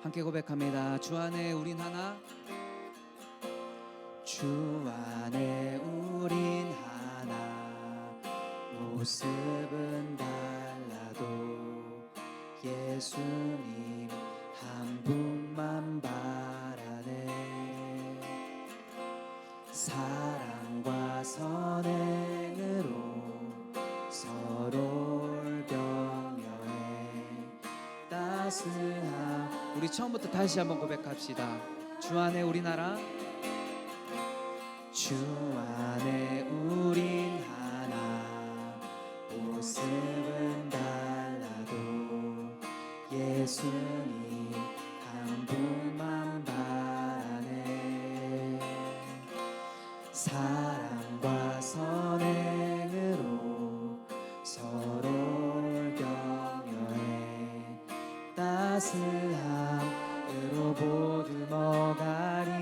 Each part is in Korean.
함께 고백합니다. 주 안에 우린 하나. 주 안에 우린 하나. 모습은 달라도 예수님 한 분만 바라네. 사랑과 선행으로 서로를 격려해 따스한. 우리 처음부터 다시 한번 고백합시다. 주 안에 우린 하나. 주 안에 우린 하나. 모습은 달라도 예수님 한 분만 바라네. 사랑과 선행으로 서로를 격려해 따스함으로 보듬어가리.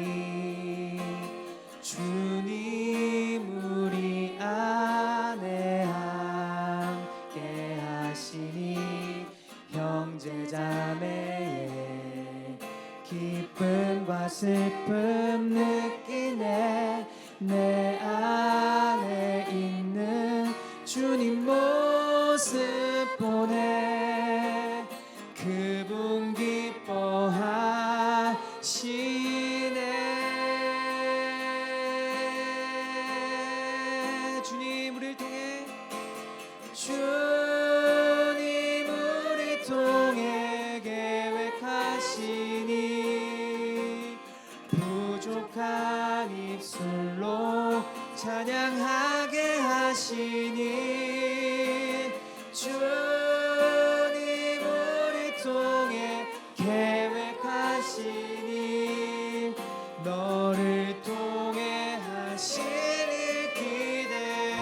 주님 우리 안에 함께 하시니 형제자매의 기쁨과 슬픔 느끼네. 내 안에 있는 주님 모습 보네. 그분 기뻐하시네. 주님 우리를 통해, 주님 우리 통해 계획하시니 부족한 입술로 찬양하게 하시니. 주님 우리 통해 계획하시니 너를 통해 하시니 기대.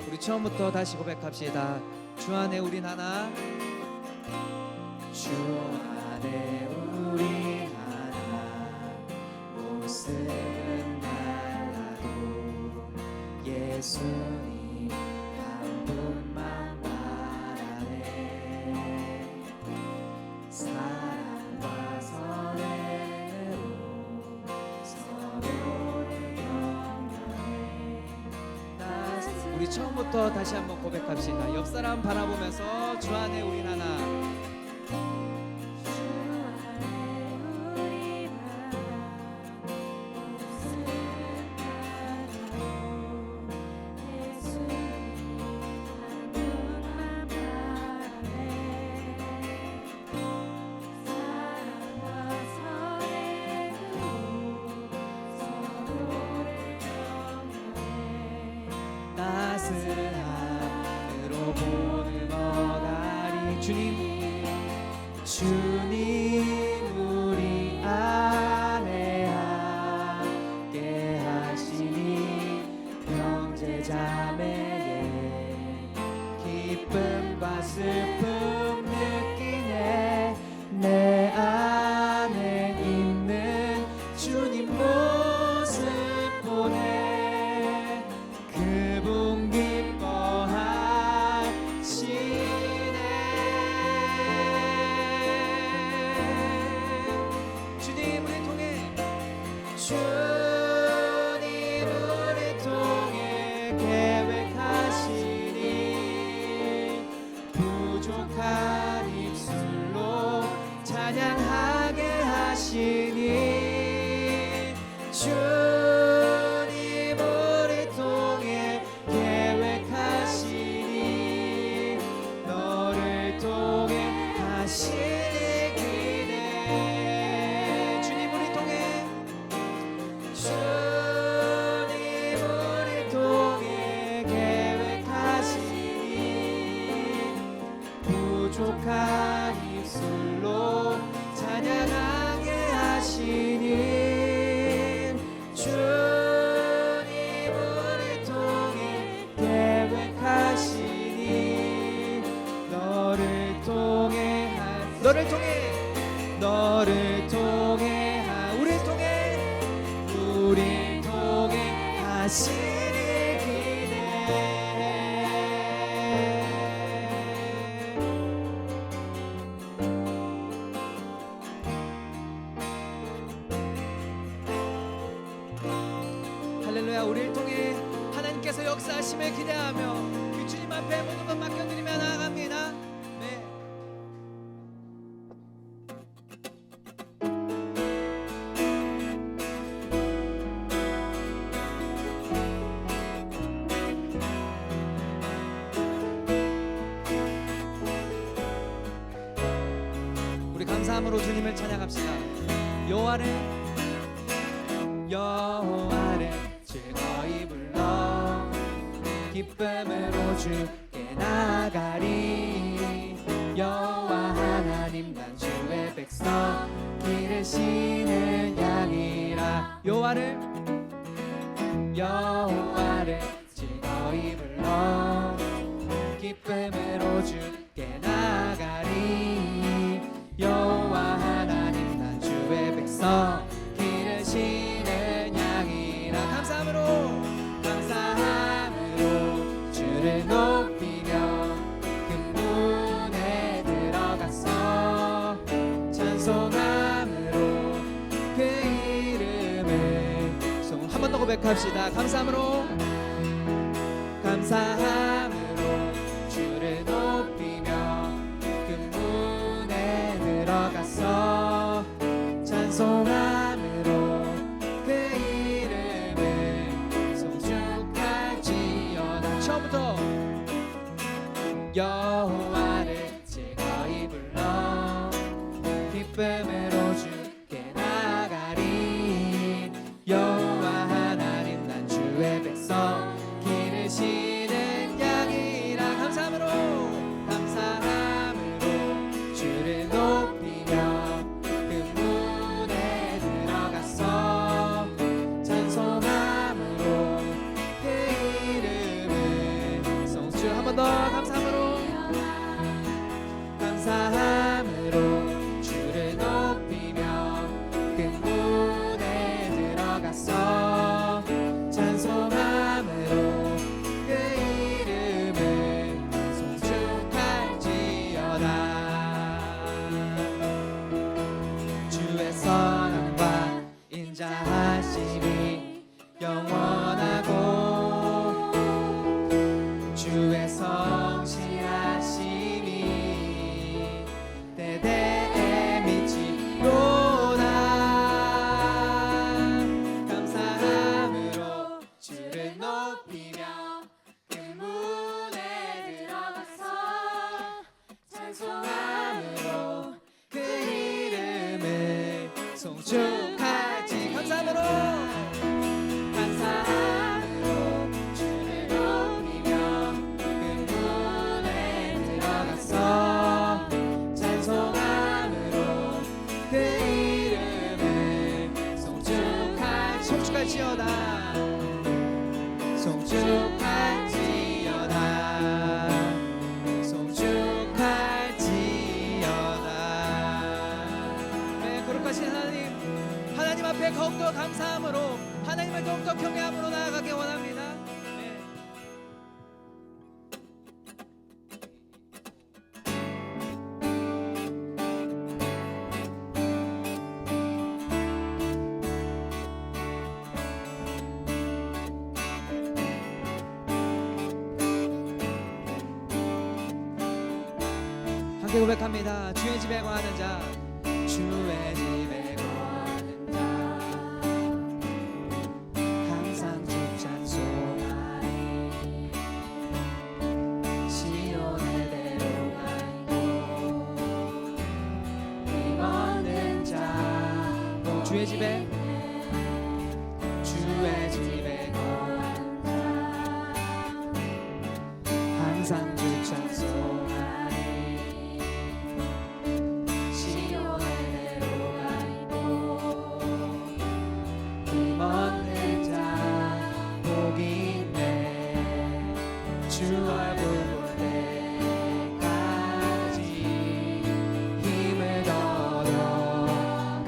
우리 처음부터 다시 고백합시다. 주 안에 우린 하나. 주 안에 우린 하나. 모습은 달라도 예수님 한 분만 바라네. 사랑과 선행으로 서로를 격려해. 우리 처음부터 다시 한번 고백합시다. 옆 사람 바라보면서 주 안에 우린 하나. 따스함으로 보듬어가리. 주님 우리 안에 함께 하시니 형제자매의 기쁨과 슬픔 느끼네. 내 안에 있는 주님 모습 보네. 그분 기뻐하시네. 주님 우리 통해, 주님 우리 통해 계획하시니 부족한 입술로 찬양하게 하시니. 주님 우리 통해 계획하시니 너를 통해 하시니 기대. 주님 우리 통해, 주님 우리 통해 계획하시니 부족한 입술로 찬양하게 하시니. 주님 우리 통해 계획하시니 너를 통해 너를 통해 우리 통해 할렐루야. 우리를 통해 하나님께서 역사하심을 기대하며 그 주님 앞에 모든 것 맡겨드리며 나아갑니다. 네. 우리 감사함으로 주님을 찬양합시다. 여호와를 즐거이 불러 기쁨으로 주께 나가리. 여호와 하나님 난 주의 백성 기르시는 양이라. 여호와를 즐거이 불러 기쁨으로 주께 나가리. 여호와 하나님 난 주의 백성 기르시는 양이라. 감사함으로 주를 높이며 근문에 들어가서 찬송함으로 그 이름을 한 번 더 고백합시다. 감사함으로 주를 높이며 근문에 들어가서 찬송함으로 그 이름을 송축할지어다. 처음부터 여호와를 즐거이 불러 기쁨으로 주께 나가리. 여호와 하나님 난 주의 백성 기르시는 양이라. 감사함으로 주를 높이며 근문에 들어가서 찬송함으로 그 이름을 송축. 한 번 더. 감사함으로 주를 높이며 근문에 들어가서 찬송함으로 그 이름을 송축할지어다. 주의 선함과 인자하심이 영원하고 주의 성실하심이 대대에 미치로다. 감사함으로 주를 높이며 근문에 들어가서 찬송함으로 그 이름을 송축하지. 감사함으로 주를 높이며 근문에 들어가서 찬송함으로 그 이름을 송축할지어다. 네, 거룩하신 하나님 앞에 더욱더 감사함으로 하나님을 더욱더 경외함으로 나아가기 원합니다. 네. 함께 고백합니다. 주의 집에 거하는 자, 주의 집에 거하는 자 항상 주 찬송하리. 시온의 대로가 있고 힘없는 자 주의 집에 거하는 자 항상 주 찬송하리. 시온의 대로가 있고 힘없는 자 복이 있네. 주 얼굴 볼 때까지 힘을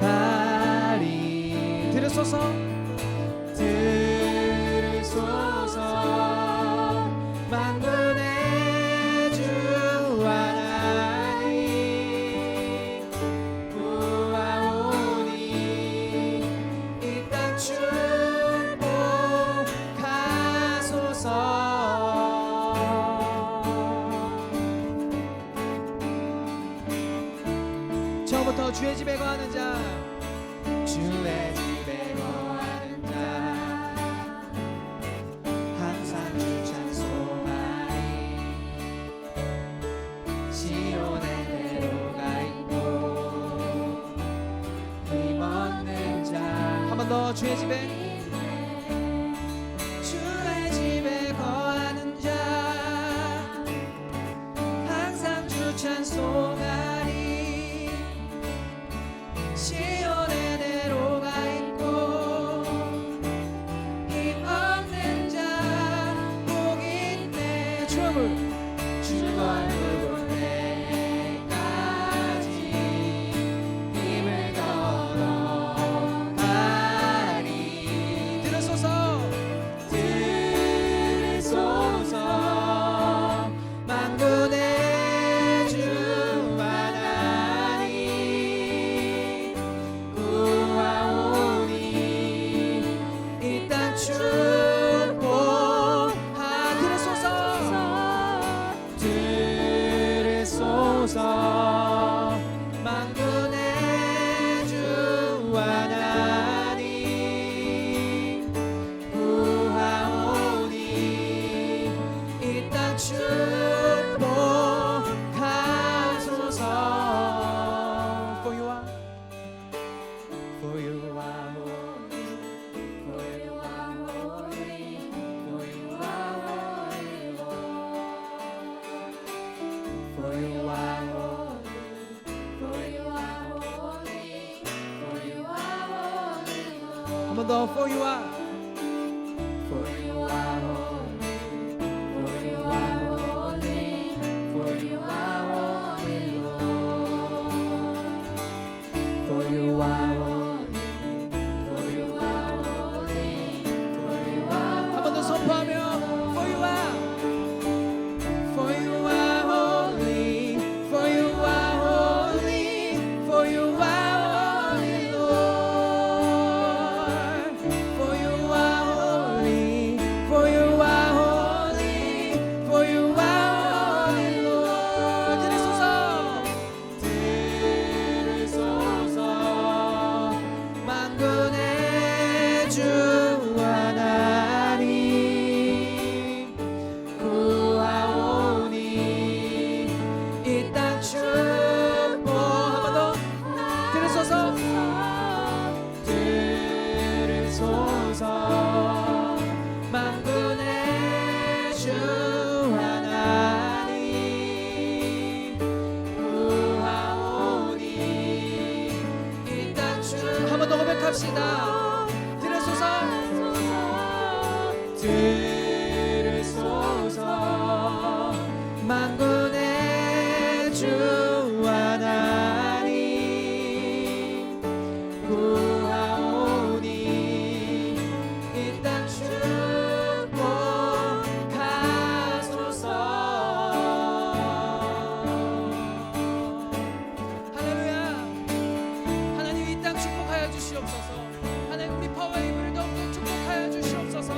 얻어가리. 들으소서 더 주의 집에 거하는 자, 주의 집에 거하는 자, 항상 주 찬송하리. 시온의 대로가 있고 힘없는 자, 한 번 더 주의 집에, 주의 집에 거하는 자, 항상 주 찬송하리. 시온의 대로가 있고 힘없는 자, 복 있네. 주 얼굴, 주 얼굴 볼 때까지 힘을 더하리. 들으소서, 들으소서, 만군의 주 하나님 구하오니 이 땅 축복하. 들으소서, 들으소서, 만군의 주 하나님 구하오니 이 땅 축복하소서. For you are, for you are holy, for you are holy, for you are holy, for you are holy, for you are holy, for you are holy. 한 번 더, for you are, for you are holy, for you are holy, for you are holy, Lord. For you are holy, for you are holy, for you are. 한 번 더 선포하며, for you are, for you are holy, for you are holy, for you are holy, Lord. For you are holy, for you are holy, for you are holy, Lord. 들으소서, 들으소서, 만군의 주 하나님 구하오니 이 땅 축복. 한 번 더, 들으소서, 들으소서, 만군의 주 하나님 구하오니 이 땅 축. 한 번 더 고백합시다. 들으소서, 들으소서, 만군의 주 하나님 구하오니 이 땅 축복하소서. 할렐루야. 하나님 이 땅 축복하여 주시옵소서. 하나님 우리 파워웨이브를 더욱더 축복하여 주시옵소서.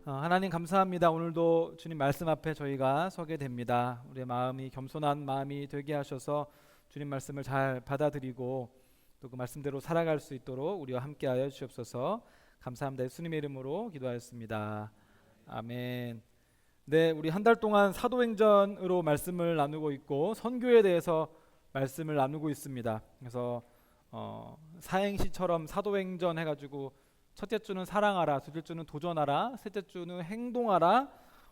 하나님 감사합니다. 오늘도 주님 말씀 앞에 저희가 서게 됩니다. 우리의 마음이 겸손한 마음이 되게 하셔서 주님 말씀을 잘 받아들이고 또 그 말씀대로 살아갈 수 있도록 우리와 함께하여 주옵소서. 감사합니다. 예수님의 이름으로 기도하였습니다. 아멘. 네, 우리 한 달 동안 사도행전으로 말씀을 나누고 있고 선교에 대해서 말씀을 나누고 있습니다. 그래서 사행시처럼 사도행전 해가지고 첫째 주는 사랑하라, 둘째 주는 도전하라, 셋째 주는 행동하라.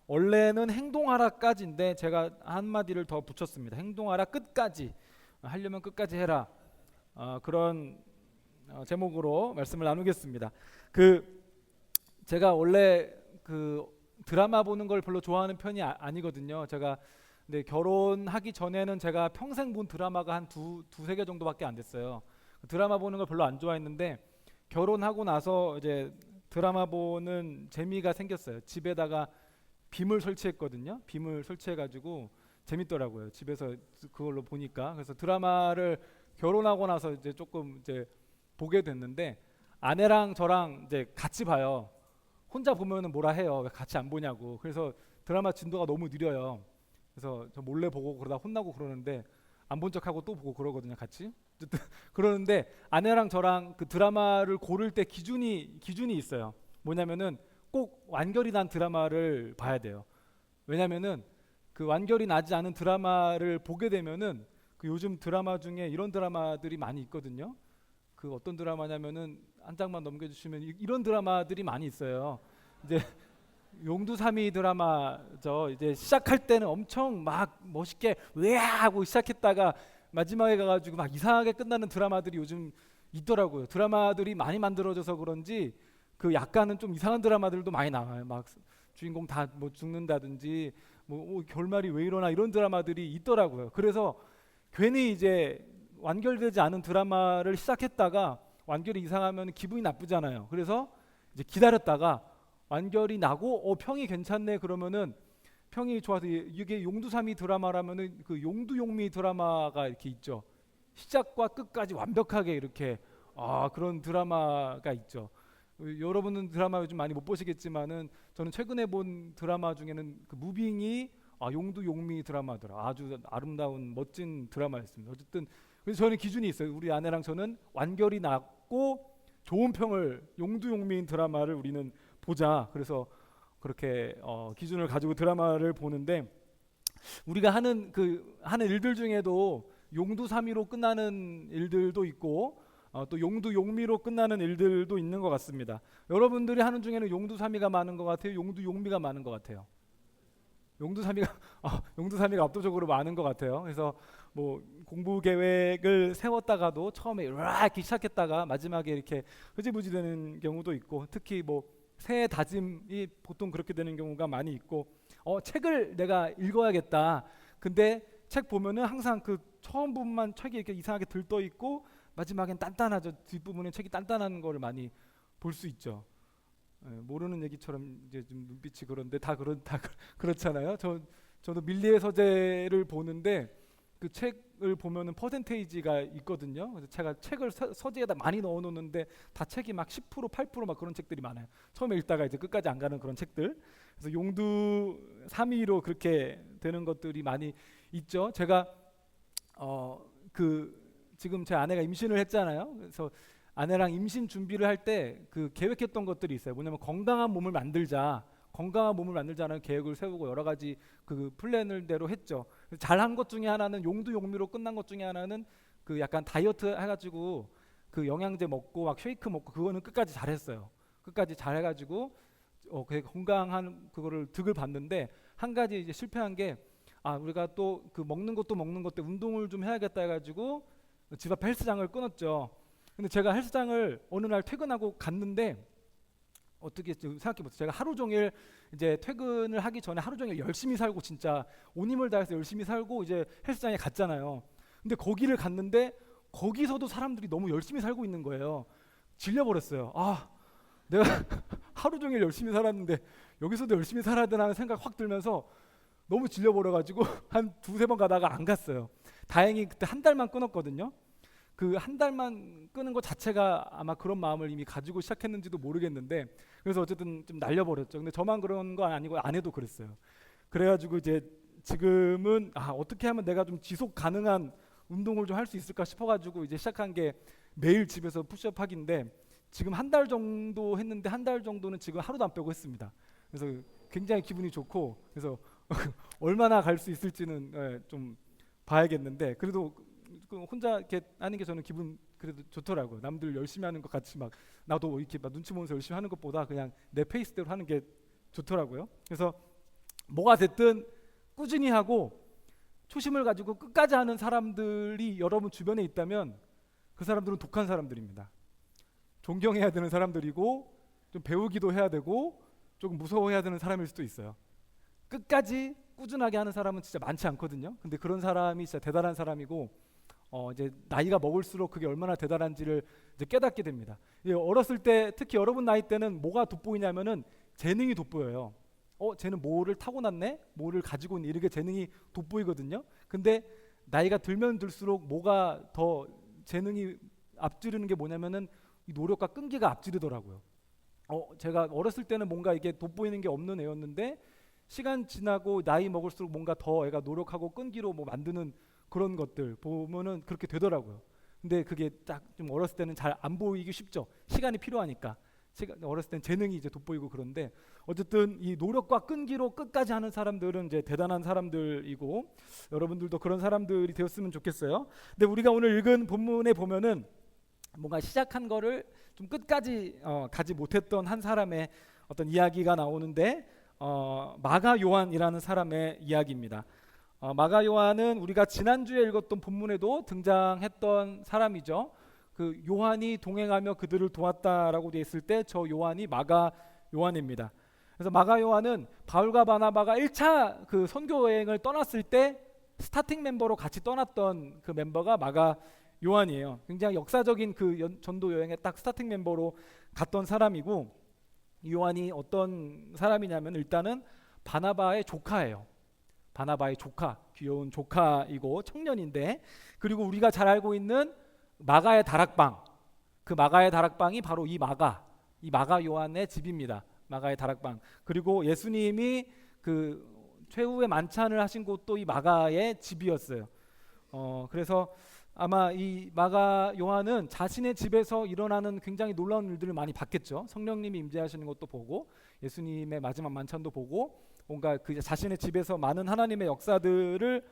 원래는 행동하라까지인데 제가 한마디를 더 붙였습니다. 행동하라 끝까지. 하려면 끝까지 해라. 그런 제목으로 말씀을 나누겠습니다. 그 제가 원래 그 드라마 보는 걸 별로 좋아하는 편이 아니거든요. 제가 근데 결혼하기 전에는 제가 평생 본 드라마가 한 두세 개 정도밖에 안 됐어요. 드라마 보는 걸 별로 안 좋아했는데 결혼하고 나서 이제 드라마 보는 재미가 생겼어요. 집에다가 빔을 설치했거든요. 빔을 설치해가지고 재밌더라고요. 집에서 그걸로 보니까. 그래서 드라마를 결혼하고 나서 이제 조금 이제 보게 됐는데 아내랑 저랑 이제 같이 봐요. 혼자 보면은 뭐라 해요. 왜 같이 안 보냐고. 그래서 드라마 진도가 너무 느려요. 그래서 저 몰래 보고 그러다 혼나고 그러는데 안 본 척하고 또 보고 그러거든요. 같이. 어쨌든 그러는데 아내랑 저랑 그 드라마를 고를 때 기준이 있어요. 뭐냐면은 꼭 완결이 난 드라마를 봐야 돼요. 왜냐면은 그 완결이 나지 않은 드라마를 보게 되면은 그 요즘 드라마 중에 이런 드라마들이 많이 있거든요. 그 어떤 드라마냐면은 한 장만 넘겨주시면 이런 드라마들이 많이 있어요. 이제 용두사미 드라마죠. 이제 시작할 때는 엄청 막 멋있게 왜 하고 시작했다가 마지막에 가가지고 막 이상하게 끝나는 드라마들이 요즘 있더라고요. 드라마들이 많이 만들어져서 그런지 그 약간은 좀 이상한 드라마들도 많이 나와요. 막 주인공 다 뭐 죽는다든지 뭐 결말이 왜 이러나 이런 드라마들이 있더라고요. 그래서 괜히 이제 완결되지 않은 드라마를 시작했다가 완결이 이상하면 기분이 나쁘잖아요. 그래서 이제 기다렸다가 완결이 나고 평이 괜찮네 그러면은 평이 좋아서 이게 용두사미 드라마라면은 그 용두용미 드라마가 이렇게 있죠. 시작과 끝까지 완벽하게 이렇게 그런 드라마가 있죠. 여러분은 드라마 요즘 많이 못 보시겠지만은 저는 최근에 본 드라마 중에는 그 무빙이 용두용미 드라마더라. 아주 아름다운 멋진 드라마였습니다. 어쨌든 그래서 저는 기준이 있어요. 우리 아내랑 저는 완결이 났고 좋은 평을 용두용미인 드라마를 우리는 보자. 그래서 그렇게 기준을 가지고 드라마를 보는데 우리가 하는 일들 중에도 용두사미로 끝나는 일들도 있고 또 용두용미로 끝나는 일들도 있는 것 같습니다. 여러분들이 하는 중에는 용두사미가 많은 것 같아요. 용두용미가 많은 것 같아요. 용두사미가 압도적으로 많은 것 같아요. 그래서 뭐 공부 계획을 세웠다가도 처음에 이렇게 시작했다가 마지막에 이렇게 흐지부지 되는 경우도 있고 특히 뭐 새해 다짐이 보통 그렇게 되는 경우가 많이 있고 책을 내가 읽어야겠다. 근데 책 보면은 항상 그 처음 부분만 책이 이렇게 이상하게 들떠 있고 마지막엔 단단하죠. 뒷부분에 책이 단단한 거를 많이 볼 수 있죠. 모르는 얘기처럼 이제 좀 눈빛이 그런데 다 그렇잖아요. 저도 밀리의 서재를 보는데 그 책을 보면은 퍼센테이지가 있거든요. 그래서 제가 책을 서재에다 많이 넣어놓는데 다 책이 막 10% 8%막 그런 책들이 많아요. 처음에 읽다가 이제 끝까지 안 가는 그런 책들. 그래서 용두 3위로 그렇게 되는 것들이 많이 있죠. 제가 지금 제 아내가 임신을 했잖아요. 그래서 아내랑 임신 준비를 할 때 그 계획했던 것들이 있어요. 뭐냐면 건강한 몸을 만들자는 계획을 세우고 여러 가지 그 플랜을대로 했죠. 잘한 것 중에 하나는 용두용미로 끝난 것 중에 하나는 그 약간 다이어트 해가지고 그 영양제 먹고 막 쉐이크 먹고 그거는 끝까지 잘했어요. 끝까지 잘해가지고 건강한 그거를 득을 봤는데 한 가지 이제 실패한 게 우리가 또 그 먹는 것도 운동을 좀 해야겠다 해가지고 집 앞 헬스장을 끊었죠. 근데 제가 헬스장을 어느 날 퇴근하고 갔는데 어떻게 생각해보세요. 제가 하루 종일 이제 퇴근을 하기 전에 하루 종일 열심히 살고 진짜 온 힘을 다해서 열심히 살고 이제 헬스장에 갔잖아요. 근데 거기를 갔는데 거기서도 사람들이 너무 열심히 살고 있는 거예요. 질려버렸어요. 내가 하루 종일 열심히 살았는데 여기서도 열심히 살아야 되나 생각 확 들면서 너무 질려버려가지고 한 두세 번 가다가 안 갔어요. 다행히 그때 한 달만 끊었거든요. 그 한 달만 끄는 것 자체가 아마 그런 마음을 이미 가지고 시작했는지도 모르겠는데 그래서 어쨌든 좀 날려버렸죠. 근데 저만 그런 거 아니고 아내도 그랬어요. 그래가지고 이제 지금은 어떻게 하면 내가 좀 지속 가능한 운동을 좀 할 수 있을까 싶어가지고 이제 시작한 게 매일 집에서 푸시업 하기인데 지금 한 달 정도 했는데 한 달 정도는 지금 하루도 안 빼고 했습니다. 그래서 굉장히 기분이 좋고 그래서 얼마나 갈 수 있을지는 좀 봐야겠는데 그래도 혼자 이렇게 하는 게 저는 기분 그래도 좋더라고요. 남들 열심히 하는 것 같이 막 나도 이렇게 막 눈치 보면서 열심히 하는 것보다 그냥 내 페이스대로 하는 게 좋더라고요. 그래서 뭐가 됐든 꾸준히 하고 초심을 가지고 끝까지 하는 사람들이 여러분 주변에 있다면 그 사람들은 독한 사람들입니다. 존경해야 되는 사람들이고 좀 배우기도 해야 되고 조금 무서워해야 되는 사람일 수도 있어요. 끝까지 꾸준하게 하는 사람은 진짜 많지 않거든요. 근데 그런 사람이 진짜 대단한 사람이고 이제 나이가 먹을수록 그게 얼마나 대단한지를 이제 깨닫게 됩니다. 어렸을 때 특히 여러분 나이 때는 뭐가 돋보이냐면은 재능이 돋보여요. 쟤는 뭐를 타고났네? 뭐를 가지고 있네? 이렇게 재능이 돋보이거든요. 근데 나이가 들면 들수록 뭐가 더 재능이 앞지르는 게 뭐냐면은 이 노력과 끈기가 앞지르더라고요. 제가 어렸을 때는 뭔가 이게 돋보이는 게 없는 애였는데 시간 지나고 나이 먹을수록 뭔가 더 애가 노력하고 끈기로 뭐 만드는 그런 것들 보면은 그렇게 되더라고요. 근데 그게 딱 좀 어렸을 때는 잘 안 보이기 쉽죠. 시간이 필요하니까. 어렸을 때는 재능이 이제 돋보이고 그런데 어쨌든 이 노력과 끈기로 끝까지 하는 사람들은 이제 대단한 사람들이고 여러분들도 그런 사람들이 되었으면 좋겠어요. 근데 우리가 오늘 읽은 본문에 보면은 뭔가 시작한 거를 좀 끝까지 가지 못했던 한 사람의 어떤 이야기가 나오는데 마가 요한이라는 사람의 이야기입니다. 마가 요한은 우리가 지난주에 읽었던 본문에도 등장했던 사람이죠. 그 요한이 동행하며 그들을 도왔다라고 되어 있을 때 저 요한이 마가 요한입니다. 그래서 마가 요한은 바울과 바나바가 1차 그 선교 여행을 떠났을 때 스타팅 멤버로 같이 떠났던 그 멤버가 마가 요한이에요. 굉장히 역사적인 그 전도 여행에 딱 스타팅 멤버로 갔던 사람이고 요한이 어떤 사람이냐면 일단은 바나바의 조카예요. 바나바의 조카, 귀여운 조카이고 청년인데 그리고 우리가 잘 알고 있는 마가의 다락방, 그 마가의 다락방이 바로 이 마가 요한의 집입니다. 마가의 다락방. 그리고 예수님이 그 최후의 만찬을 하신 곳도 이 마가의 집이었어요. 그래서 아마 이 마가 요한은 자신의 집에서 일어나는 굉장히 놀라운 일들을 많이 봤겠죠. 성령님이 임재하시는 것도 보고 예수님의 마지막 만찬도 보고 뭔가 그 자신의 집에서 많은 하나님의 역사들을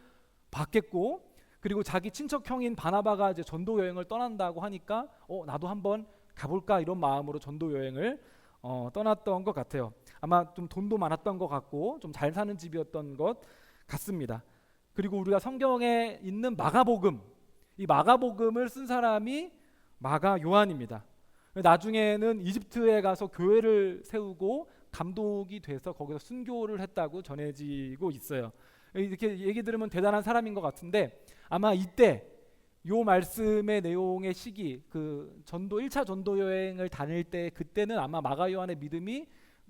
봤겠고 그리고 자기 친척 형인 바나바가 이제 전도 여행을 떠난다고 하니까 나도 한번 가볼까 이런 마음으로 전도 여행을 떠났던 것 같아요. 아마 좀 돈도 많았던 것 같고 좀 잘 사는 집이었던 것 같습니다. 그리고 우리가 성경에 있는 마가복음, 이 마가복음을 쓴 사람이 마가 요한입니다. 나중에는 이집트에 가서 교회를 세우고 감독이 돼서 거기서 순교를 했다고 전해지고 있어요. 이렇게 얘기 들으면 대단한 사람인 것 같은데 아마 이때 요 말씀의 내용의 시기 그 전도 1차 전도 여행을 다닐 때 그때는 아마 마가 요한의 믿음이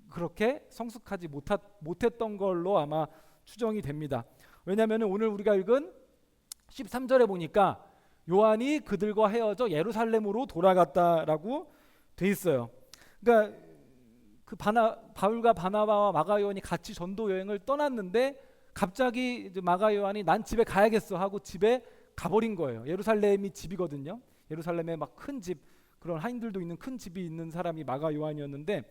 그렇게 성숙하지 못했던 걸로 아마 추정이 됩니다. 왜냐하면 오늘 우리가 읽은 13절에 보니까 요한이 그들과 헤어져 예루살렘으로 돌아갔다라고 돼 있어요. 그러니까 그 바울과 바나바와 마가 요한이 같이 전도 여행을 떠났는데 갑자기 이제 마가 요한이 난 집에 가야겠어 하고 집에 가버린 거예요. 예루살렘이 집이거든요. 예루살렘에 막 큰 집, 그런 하인들도 있는 큰 집이 있는 사람이 마가 요한이었는데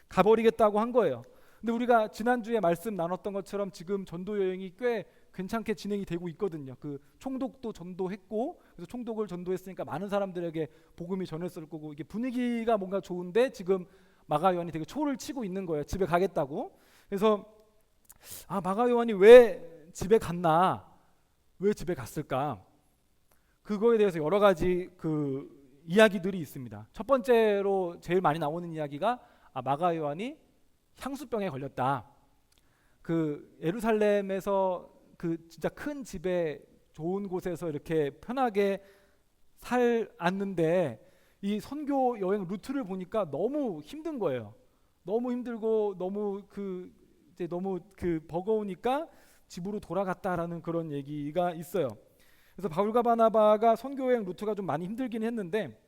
가버리겠다고 한 거예요. 근데 우리가 지난주에 말씀 나눴던 것처럼 지금 전도 여행이 꽤 괜찮게 진행이 되고 있거든요. 그 총독도 전도했고 그래서 총독을 전도했으니까 많은 사람들에게 복음이 전했을 거고 이게 분위기가 뭔가 좋은데 지금 마가 요한이 되게 초를 치고 있는 거예요. 집에 가겠다고. 그래서 마가 요한이 왜 집에 갔나? 왜 집에 갔을까? 그거에 대해서 여러 가지 그 이야기들이 있습니다. 첫 번째로 제일 많이 나오는 이야기가 마가 요한이 향수병에 걸렸다. 그 예루살렘에서 그 진짜 큰 집에 좋은 곳에서 이렇게 편하게 살았는데 이 선교 여행 루트를 보니까 너무 힘든 거예요. 너무 힘들고 너무 그 버거우니까 집으로 돌아갔다라는 그런 얘기가 있어요. 그래서 바울과 바나바가 선교 여행 루트가 좀 많이 힘들긴 했는데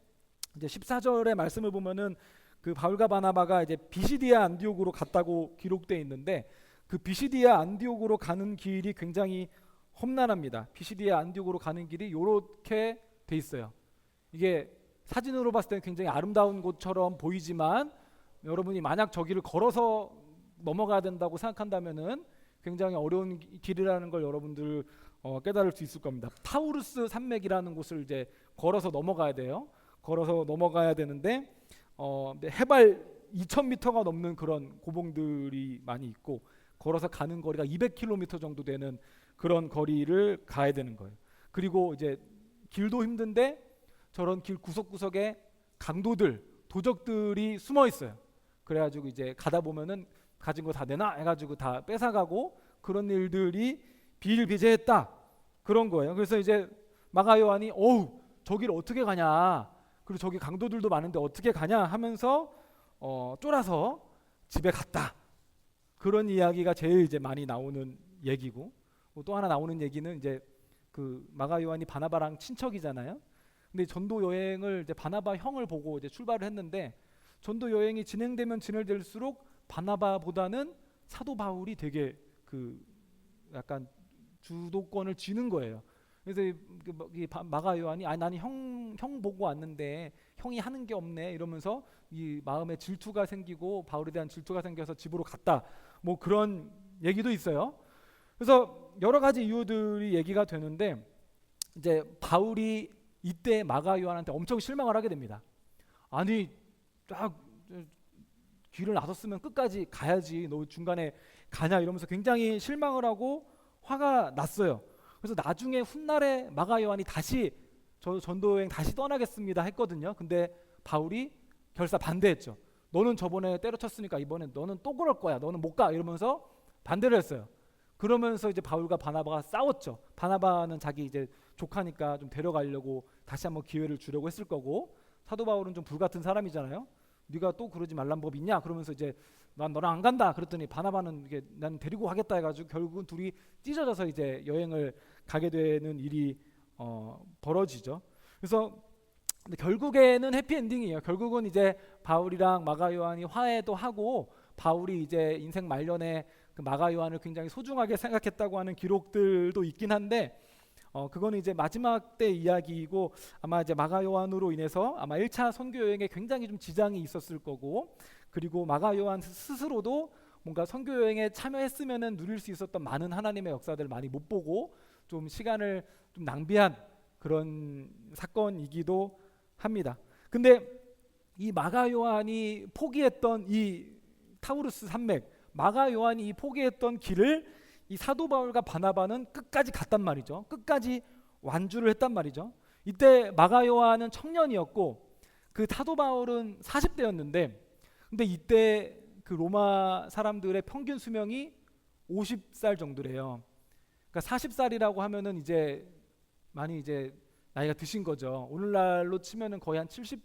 이제 14절의 말씀을 보면은 그 바울과 바나바가 이제 비시디아 안디옥으로 갔다고 기록되어 있는데 그 비시디아 안디옥으로 가는 길이 굉장히 험난합니다. 비시디아 안디옥으로 가는 길이 이렇게 돼 있어요. 이게 사진으로 봤을 때는 굉장히 아름다운 곳처럼 보이지만 여러분이 만약 저기를 걸어서 넘어가야 된다고 생각한다면은 굉장히 어려운 길이라는 걸 여러분들 깨달을 수 있을 겁니다. 타우루스 산맥이라는 곳을 이제 걸어서 넘어가야 돼요. 걸어서 넘어가야 되는데 해발 2,000m가 넘는 그런 고봉들이 많이 있고 걸어서 가는 거리가 200km 정도 되는 그런 거리를 가야 되는 거예요. 그리고 이제 길도 힘든데 저런 길 구석구석에 강도들, 도적들이 숨어 있어요. 그래가지고 이제 가다 보면은 가진 거 다 내놔 해가지고 다 뺏어가고 그런 일들이 비일비재했다 그런 거예요. 그래서 이제 마가 요한이 어우 저기를 어떻게 가냐, 그리고 저기 강도들도 많은데 어떻게 가냐 하면서 쫄아서 집에 갔다. 그런 이야기가 제일 이제 많이 나오는 얘기고, 또 하나 나오는 얘기는 이제 그 마가 요한이 바나바랑 친척이잖아요. 근데 전도 여행을 이제 바나바 형을 보고 이제 출발을 했는데, 전도 여행이 진행되면 진행될수록 바나바보다는 사도 바울이 되게 그 약간 주도권을 쥐는 거예요. 그래서 이 마가 요한이 나는 형 보고 왔는데 형이 하는 게 없네 이러면서 이 마음에 질투가 생기고 바울에 대한 질투가 생겨서 집으로 갔다. 뭐 그런 얘기도 있어요. 그래서 여러 가지 이유들이 얘기가 되는데, 이제 바울이 이때 마가 요한한테 엄청 실망을 하게 됩니다. 아니 딱 길을 나섰으면 끝까지 가야지, 너 중간에 가냐 이러면서 굉장히 실망을 하고 화가 났어요. 그래서 나중에 훗날에 마가 요한이 다시 저 전도여행 다시 떠나겠습니다 했거든요. 근데 바울이 결사 반대했죠. 너는 저번에 때려쳤으니까 이번엔 너는 또 그럴 거야, 너는 못 가 이러면서 반대를 했어요. 그러면서 이제 바울과 바나바가 싸웠죠. 바나바는 자기 이제 조카니까 좀 데려가려고 다시 한번 기회를 주려고 했을 거고, 사도 바울은 좀 불같은 사람이잖아요. 네가 또 그러지 말란 법 있냐 그러면서 이제 난 너랑 안 간다 그랬더니 바나바는 이게 난 데리고 가겠다 해가지고 결국은 둘이 찢어져서 이제 여행을 가게 되는 일이 벌어지죠. 그래서 근데 결국에는 해피엔딩이에요. 결국은 이제 바울이랑 마가 요한이 화해도 하고, 바울이 이제 인생 말년에 그 마가 요한을 굉장히 소중하게 생각했다고 하는 기록들도 있긴 한데, 그거는 이제 마지막 때 이야기이고, 아마 이제 마가 요한으로 인해서 아마 1차 선교 여행에 굉장히 좀 지장이 있었을 거고, 그리고 마가 요한 스스로도 뭔가 선교 여행에 참여했으면은 누릴 수 있었던 많은 하나님의 역사들을 많이 못 보고 좀 시간을 좀 낭비한 그런 사건이기도 합니다. 근데 이 마가 요한이 포기했던 이 타우루스 산맥, 마가 요한이 이 포기했던 길을 이 사도 바울과 바나바는 끝까지 갔단 말이죠. 끝까지 완주를 했단 말이죠. 이때 마가 요한은 청년이었고 그 사도 바울은 40대였는데, 근데 이때 그 로마 사람들의 평균 수명이 50살 정도래요. 그러니까 40살이라고 하면은 이제 많이 이제 나이가 드신 거죠. 오늘날로 치면은 거의 한 70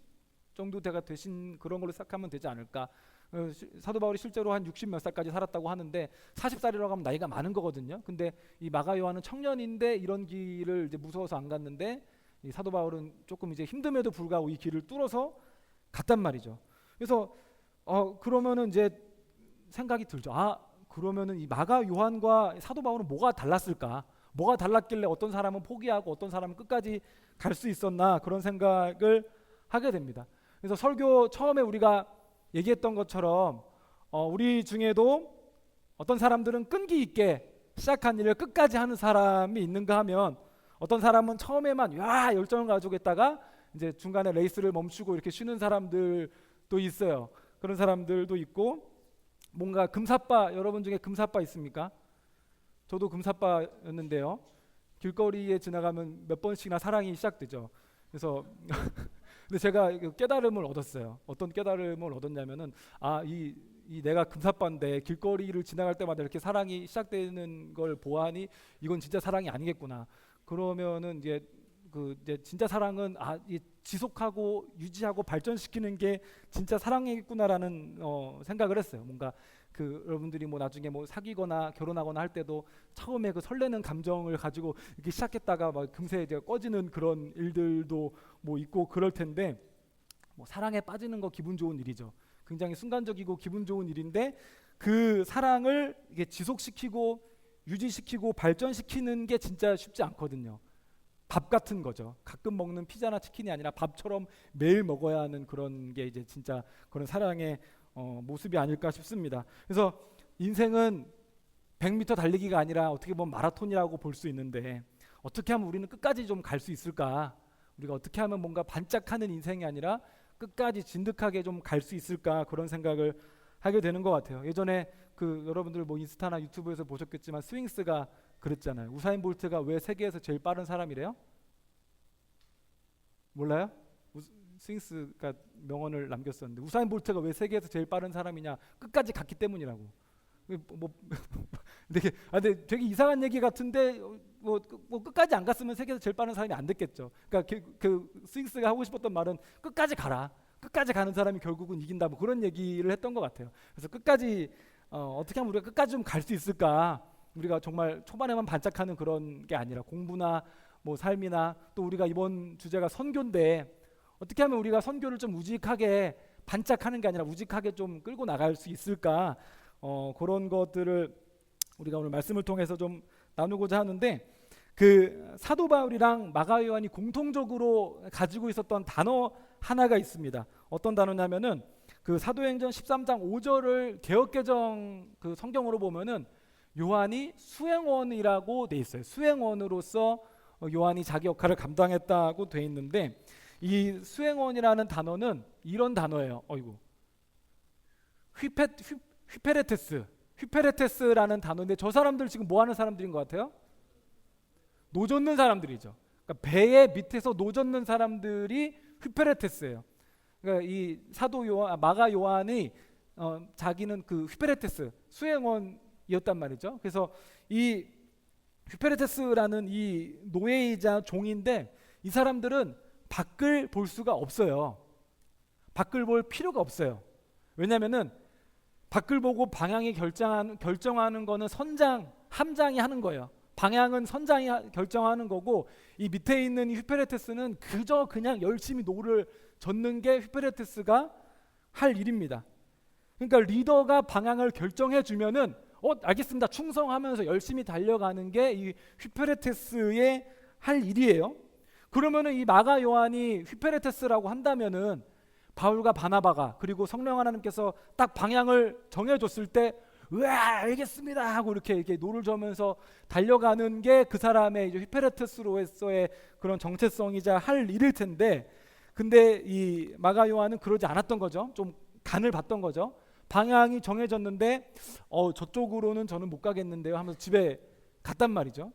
정도 대가 되신 그런 걸로 생각하면 되지 않을까. 사도 바울이 실제로 한 60 몇 살까지 살았다고 하는데 40살이라고 하면 나이가 많은 거거든요. 근데 이 마가 요한은 청년인데 이런 길을 이제 무서워서 안 갔는데, 이 사도 바울은 조금 이제 힘듦에도 불구하고 이 길을 뚫어서 갔단 말이죠. 그래서 그러면은 이제 생각이 들죠. 그러면은 이 마가 요한과 사도 바울은 뭐가 달랐을까? 뭐가 달랐길래 어떤 사람은 포기하고 어떤 사람은 끝까지 갈 수 있었나, 그런 생각을 하게 됩니다. 그래서 설교 처음에 우리가 얘기했던 것처럼 우리 중에도 어떤 사람들은 끈기 있게 시작한 일을 끝까지 하는 사람이 있는가 하면, 어떤 사람은 처음에만 열정을 가지고 있다가 이제 중간에 레이스를 멈추고 이렇게 쉬는 사람들도 있어요. 그런 사람들도 있고, 뭔가 금사빠, 여러분 중에 금사빠 있습니까? 저도 금사빠였는데요. 길거리에 지나가면 몇 번씩이나 사랑이 시작되죠. 그래서 근데 제가 깨달음을 얻었어요. 어떤 깨달음을 얻었냐면은 이 내가 금사빠인데 길거리를 지나갈 때마다 이렇게 사랑이 시작되는 걸 보아하니 이건 진짜 사랑이 아니겠구나. 그러면은 이제 이제 진짜 사랑은 이 지속하고 유지하고 발전시키는 게 진짜 사랑이겠구나라는 생각을 했어요. 뭔가 여러분들이 뭐 나중에 뭐 사귀거나 결혼하거나 할 때도 처음에 그 설레는 감정을 가지고 이렇게 시작했다가 막 금세 이제 꺼지는 그런 일들도 뭐 있고 그럴 텐데, 뭐 사랑에 빠지는 거 기분 좋은 일이죠. 굉장히 순간적이고 기분 좋은 일인데, 그 사랑을 이게 지속시키고 유지시키고 발전시키는 게 진짜 쉽지 않거든요. 밥 같은 거죠. 가끔 먹는 피자나 치킨이 아니라 밥처럼 매일 먹어야 하는 그런 게 이제 진짜 그런 사랑의 모습이 아닐까 싶습니다. 그래서 인생은 100m 달리기가 아니라 어떻게 보면 마라톤이라고 볼 수 있는데, 어떻게 하면 우리는 끝까지 좀 갈 수 있을까? 우리가 어떻게 하면 뭔가 반짝하는 인생이 아니라 끝까지 진득하게 좀 갈 수 있을까? 그런 생각을 하게 되는 것 같아요. 예전에 여러분들 뭐 인스타나 유튜브에서 보셨겠지만 스윙스가 그랬잖아요. 우사인 볼트가 왜 세계에서 제일 빠른 사람이래요? 몰라요? 스윙스가 명언을 남겼었는데 우사인 볼트가 왜 세계에서 제일 빠른 사람이냐? 끝까지 갔기 때문이라고. 근데 되게 이상한 얘기 같은데 뭐 끝까지 안 갔으면 세계에서 제일 빠른 사람이 안 됐겠죠. 그러니까 그 스윙스가 하고 싶었던 말은 끝까지 가라. 끝까지 가는 사람이 결국은 이긴다. 뭐 그런 얘기를 했던 것 같아요. 그래서 끝까지 어떻게 하면 우리가 끝까지 좀 갈 수 있을까? 우리가 정말 초반에만 반짝하는 그런 게 아니라 공부나 뭐 삶이나 또 우리가 이번 주제가 선교인데 어떻게 하면 우리가 선교를 좀 우직하게 반짝하는 게 아니라 우직하게 좀 끌고 나갈 수 있을까? 그런 것들을 우리가 오늘 말씀을 통해서 좀 나누고자 하는데 그 사도 바울이랑 마가 요한이 공통적으로 가지고 있었던 단어 하나가 있습니다. 어떤 단어냐면은 그 사도행전 13장 5절을 개역개정 그 성경으로 보면은 요한이 수행원이라고 돼 있어요. 수행원으로서 요한이 자기 역할을 감당했다고 돼 있는데 이 수행원이라는 단어는 이런 단어예요. 휘페레테스라는 단어인데 저 사람들 지금 뭐 하는 사람들인 것 같아요? 노젓는 사람들이죠. 그러니까 배의 밑에서 노젓는 사람들이 휘페레테스예요. 그러니까 이 사도 요한, 마가 요한이 자기는 그 휘페레테스 수행원이었단 말이죠. 그래서 이 휘페레테스라는 이 노예이자 종인데 이 사람들은 밖을 볼 수가 없어요. 밖을 볼 필요가 없어요. 왜냐하면은 밖을 보고 방향이 결정하는 거는 선장, 함장이 하는 거예요. 방향은 선장이 결정하는 거고 이 밑에 있는 이 휘페레테스는 그저 그냥 열심히 노를 젓는 게 휘페레테스가 할 일입니다. 그러니까 리더가 방향을 결정해 주면은 알겠습니다. 충성하면서 열심히 달려가는 게 이 휘페레테스의 할 일이에요. 그러면은 이 마가 요한이 휘페레테스라고 한다면은 바울과 바나바가 그리고 성령 하나님께서 딱 방향을 정해줬을 때 으아 알겠습니다 하고 이렇게 노를 저으면서 달려가는 게 그 사람의 이제 휘페레테스로서의 그런 정체성이자 할 일일 텐데 근데 이 마가 요한은 그러지 않았던 거죠. 좀 간을 봤던 거죠. 방향이 정해졌는데 저쪽으로는 저는 못 가겠는데요 하면서 집에 갔단 말이죠.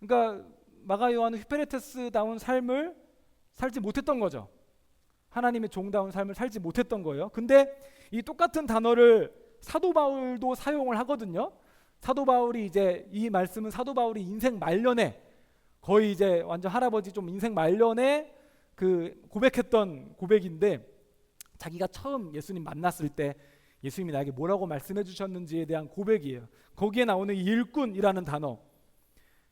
그러니까 마가 요한은 휘페레테스다운 삶을 살지 못했던 거죠. 하나님의 종다운 삶을 살지 못했던 거예요. 근데 이 똑같은 단어를 사도 바울도 사용을 하거든요. 사도 바울이 이제 이 말씀은 사도 바울이 인생 말년에 거의 이제 완전 할아버지 좀 인생 말년에 그 고백했던 고백인데 자기가 처음 예수님 만났을 때 예수님이 나에게 뭐라고 말씀해 주셨는지에 대한 고백이에요. 거기에 나오는 이 일꾼이라는 단어.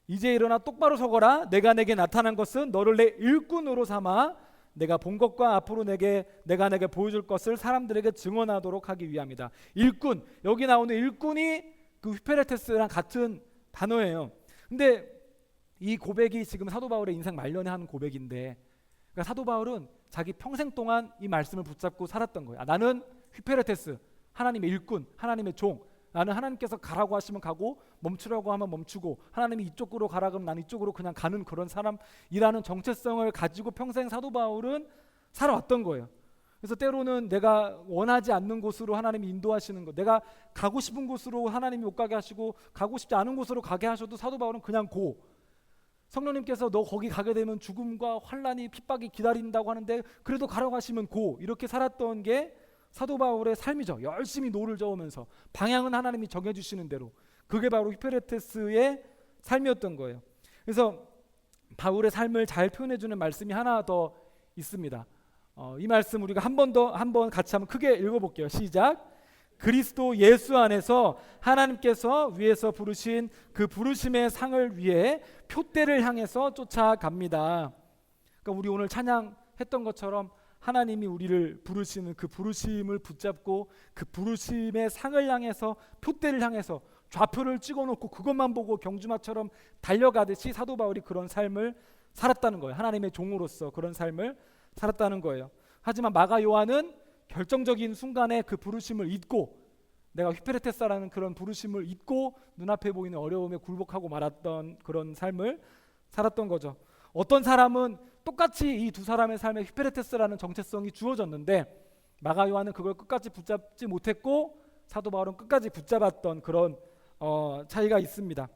이제 일어나 똑바로 서거라. 내가 내게 나타난 것은 너를 내 일꾼으로 삼아 내가 본 것과 앞으로 내가 내게 보여줄 것을 사람들에게 증언하도록 하기 위함이다. 일꾼. 여기 나오는 일꾼이 그 휘페레테스랑 같은 단어예요. 근데 이 고백이 지금 사도 바울의 인생 말년에 하는 고백인데 그러니까 사도 바울은 자기 평생 동안 이 말씀을 붙잡고 살았던 거예요. 나는 휘페레테스, 하나님의 일꾼, 하나님의 종. 나는 하나님께서 가라고 하시면 가고 멈추라고 하면 멈추고 하나님이 이쪽으로 가라 그러면 나는 이쪽으로 그냥 가는 그런 사람이라는 정체성을 가지고 평생 사도 바울은 살아왔던 거예요. 그래서 때로는 내가 원하지 않는 곳으로 하나님이 인도하시는 것, 내가 가고 싶은 곳으로 하나님이 못 가게 하시고 가고 싶지 않은 곳으로 가게 하셔도 사도 바울은 그냥 성령님께서 너 거기 가게 되면 죽음과 환난이 핍박이 기다린다고 하는데 그래도 가라고 하시면 이렇게 살았던 게 사도 바울의 삶이죠. 열심히 노를 저으면서 방향은 하나님이 정해주시는 대로. 그게 바로 휘페레테스의 삶이었던 거예요. 그래서 바울의 삶을 잘 표현해주는 말씀이 하나 더 있습니다. 이 말씀 우리가 한번 같이 한번 크게 읽어볼게요. 시작. 그리스도 예수 안에서 하나님께서 위에서 부르신 그 부르심의 상을 위해 표대를 향해서 쫓아갑니다. 그러니까 우리 오늘 찬양했던 것처럼 하나님이 우리를 부르시는 그 부르심을 붙잡고 그 부르심의 상을 향해서 표대를 향해서 좌표를 찍어놓고 그것만 보고 경주마처럼 달려가듯이 사도 바울이 그런 삶을 살았다는 거예요. 하나님의 종으로서 그런 삶을 살았다는 거예요. 하지만 마가 요한은 결정적인 순간에 그 부르심을 잊고 내가 휘페레테스라는 그런 부르심을 잊고 눈앞에 보이는 어려움에 굴복하고 말았던 그런 삶을 살았던 거죠. 어떤 사람은 똑같이 이 두 사람의 삶에 휘페레테스라는 정체성이 주어졌는데 마가 요한은 그걸 끝까지 붙잡지 못했고 사도 바울은 끝까지 붙잡았던 그런 차이가 있습니다.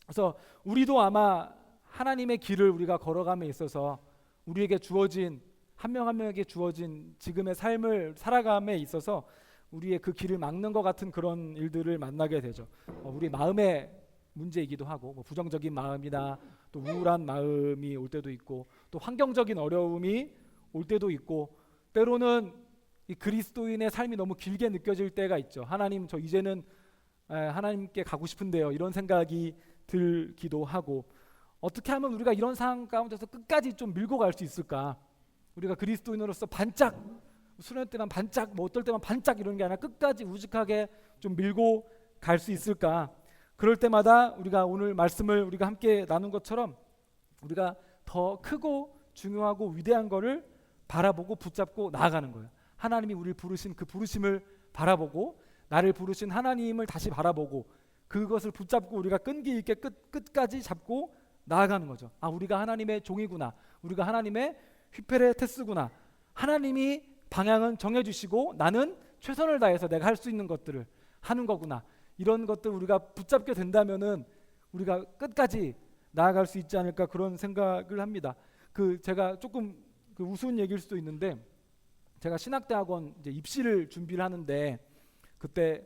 그래서 우리도 아마 하나님의 길을 우리가 걸어감에 있어서 우리에게 주어진 한 명 한 명에게 주어진 지금의 삶을 살아감에 있어서 우리의 그 길을 막는 것 같은 그런 일들을 만나게 되죠. 우리 마음의 문제이기도 하고 뭐 부정적인 마음이나 또 우울한 마음이 올 때도 있고 또 환경적인 어려움이 올 때도 있고 때로는 이 그리스도인의 삶이 너무 길게 느껴질 때가 있죠. 하나님, 저 이제는 하나님께 가고 싶은데요, 이런 생각이 들기도 하고, 어떻게 하면 우리가 이런 상황 가운데서 끝까지 좀 밀고 갈 수 있을까? 우리가 그리스도인으로서 반짝, 수련 때만 반짝, 뭐 어떨 때만 반짝 이런 게 아니라 끝까지 우직하게 좀 밀고 갈 수 있을까? 그럴 때마다 우리가 오늘 말씀을 우리가 함께 나눈 것처럼 우리가 더 크고 중요하고 위대한 거를 바라보고 붙잡고 나아가는 거예요. 하나님이 우리를 부르신 그 부르심을 바라보고 나를 부르신 하나님을 다시 바라보고 그것을 붙잡고 우리가 끈기 있게 끝까지 잡고 나아가는 거죠. 아, 우리가 하나님의 종이구나. 우리가 하나님의 휘페레테스구나. 하나님이 방향은 정해주시고 나는 최선을 다해서 내가 할 수 있는 것들을 하는 거구나. 이런 것들 우리가 붙잡게 된다면은 우리가 끝까지 나아갈 수 있지 않을까 그런 생각을 합니다. 제가 조금 우스운 얘기일 수도 있는데 제가 신학대학원 이제 입시를 준비를 하는데 그때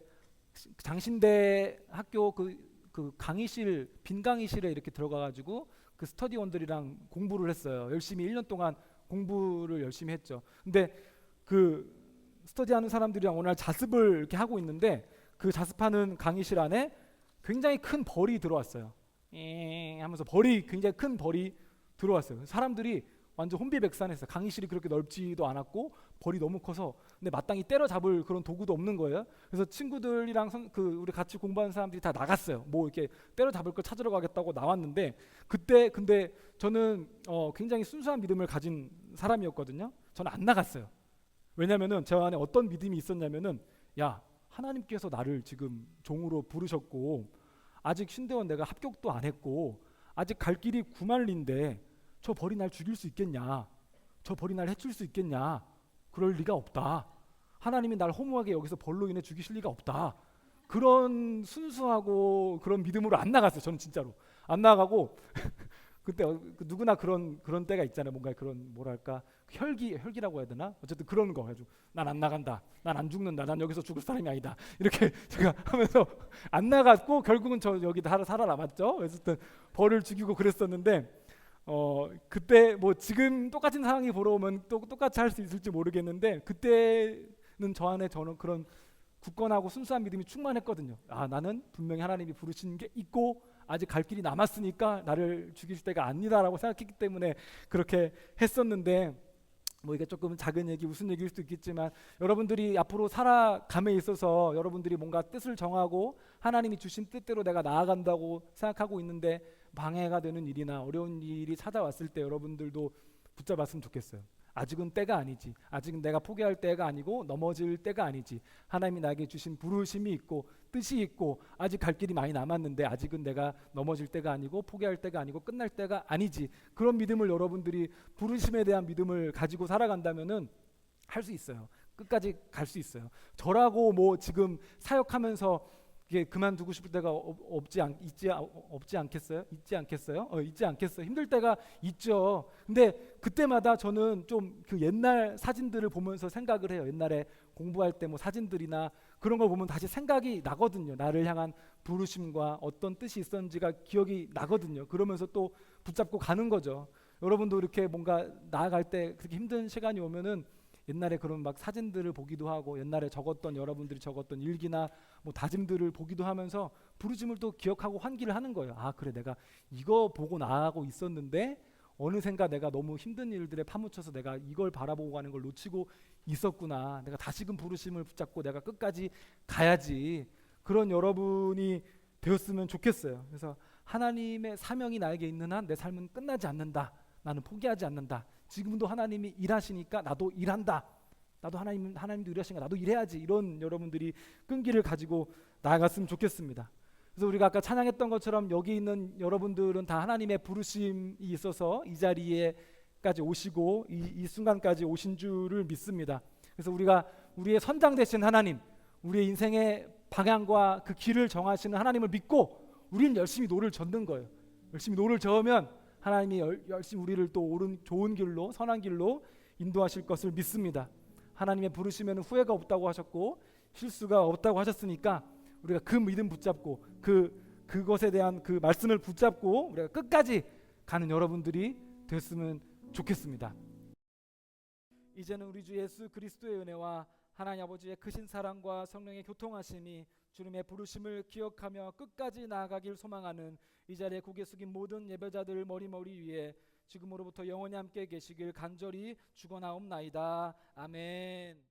장신대 학교 그 강의실 빈 강의실에 이렇게 들어가가지고 그 스터디원들이랑 공부를 했어요. 열심히 1년 동안 공부를 열심히 했죠. 근데 그 스터디하는 사람들이랑 오늘 자습을 이렇게 하고 있는데 그 자습하는 강의실 안에 굉장히 큰 벌이 들어왔어요. 하면서 굉장히 큰 벌이 들어왔어요. 사람들이 완전 혼비백산했어요. 강의실이 그렇게 넓지도 않았고 벌이 너무 커서 근데 마땅히 때려잡을 그런 도구도 없는 거예요. 그래서 친구들이랑 우리 같이 공부하는 사람들이 다 나갔어요. 뭐 이렇게 때려잡을 걸 찾으러 가겠다고 나왔는데 그때 근데 저는 굉장히 순수한 믿음을 가진 사람이었거든요. 저는 안 나갔어요. 왜냐면은 제 안에 어떤 믿음이 있었냐면은 야, 하나님께서 나를 지금 종으로 부르셨고 아직 신대원 내가 합격도 안 했고 아직 갈 길이 9만리인데 저 벌이 날 죽일 수 있겠냐? 저 벌이 날 해칠 수 있겠냐? 그럴 리가 없다. 하나님이 날 허무하게 여기서 벌로 인해 죽이실 리가 없다. 그런 순수하고 그런 믿음으로 안 나갔어요. 저는 진짜로 안 나가고 그때 누구나 그런 때가 있잖아요. 뭔가 그런 뭐랄까 혈기라고 해야 되나? 어쨌든 그런 거 가지고 난 안 나간다. 난 안 죽는다. 난 여기서 죽을 사람이 아니다. 이렇게 제가 하면서 안 나갔고 결국은 저 여기 살아남았죠. 어쨌든 벌을 죽이고 그랬었는데 그때 뭐 지금 똑같은 상황이 보러 오면 또 똑같이 할 수 있을지 모르겠는데 그때는 저는 그런 굳건하고 순수한 믿음이 충만했거든요. 아, 나는 분명히 하나님이 부르신 게 있고 아직 갈 길이 남았으니까 나를 죽일 때가 아니다라고 생각했기 때문에 그렇게 했었는데 뭐 이게 조금 작은 얘기, 무슨 얘기일 수도 있겠지만 여러분들이 앞으로 살아감에 있어서 여러분들이 뭔가 뜻을 정하고 하나님이 주신 뜻대로 내가 나아간다고 생각하고 있는데 방해가 되는 일이나 어려운 일이 찾아왔을 때 여러분들도 붙잡았으면 좋겠어요. 아직은 때가 아니지. 아직은 내가 포기할 때가 아니고 넘어질 때가 아니지. 하나님이 나에게 주신 부르심이 있고 뜻이 있고 아직 갈 길이 많이 남았는데 아직은 내가 넘어질 때가 아니고 포기할 때가 아니고 끝날 때가 아니지. 그런 믿음을 여러분들이 부르심에 대한 믿음을 가지고 살아간다면은 할 수 있어요. 끝까지 갈 수 있어요. 저라고 뭐 지금 사역하면서 이게 그만두고 싶을 때가 없지 않겠어요? 있지 않겠어요? 힘들 때가 있죠. 근데 그때마다 저는 좀 그 옛날 사진들을 보면서 생각을 해요. 옛날에 공부할 때 뭐 사진들이나 그런 걸 보면 다시 생각이 나거든요. 나를 향한 부르심과 어떤 뜻이 있었는지가 기억이 나거든요. 그러면서 또 붙잡고 가는 거죠. 여러분도 이렇게 뭔가 나아갈 때 그렇게 힘든 시간이 오면은 옛날에 그런 막 사진들을 보기도 하고 옛날에 여러분들이 적었던 일기나 뭐 다짐들을 보기도 하면서 부르심을 또 기억하고 환기를 하는 거예요. 아, 그래, 내가 이거 보고 나아가고 있었는데 어느샌가 내가 너무 힘든 일들에 파묻혀서 내가 이걸 바라보고 가는 걸 놓치고 있었구나. 내가 다시금 부르심을 붙잡고 내가 끝까지 가야지. 그런 여러분이 되었으면 좋겠어요. 그래서 하나님의 사명이 나에게 있는 한 내 삶은 끝나지 않는다. 나는 포기하지 않는다. 지금도 하나님이 일하시니까 나도 일한다. 나도 하나님도 일하시니까 나도 일해야지. 이런 여러분들이 끈기를 가지고 나아갔으면 좋겠습니다. 그래서 우리가 아까 찬양했던 것처럼 여기 있는 여러분들은 다 하나님의 부르심이 있어서 이 자리에까지 오시고 이 순간까지 오신 줄을 믿습니다. 그래서 우리가 우리의 선장 되신 하나님, 우리의 인생의 방향과 그 길을 정하시는 하나님을 믿고 우리는 열심히 노를 젓는 거예요. 열심히 노를 저으면 하나님이 열심히 우리를 또 옳은 좋은 길로, 선한 길로 인도하실 것을 믿습니다. 하나님의 부르시면 후회가 없다고 하셨고 실수가 없다고 하셨으니까 우리가 그 믿음 붙잡고 그것에 대한 그 말씀을 붙잡고 우리가 끝까지 가는 여러분들이 됐으면 좋겠습니다. 이제는 우리 주 예수 그리스도의 은혜와 하나님 아버지의 크신 사랑과 성령의 교통하심이 주님의 부르심을 기억하며 끝까지 나아가길 소망하는 이 자리에 고개 숙인 모든 예배자들 머리 위에 지금으로부터 영원히 함께 계시길 간절히 축원하옵나이다. 아멘.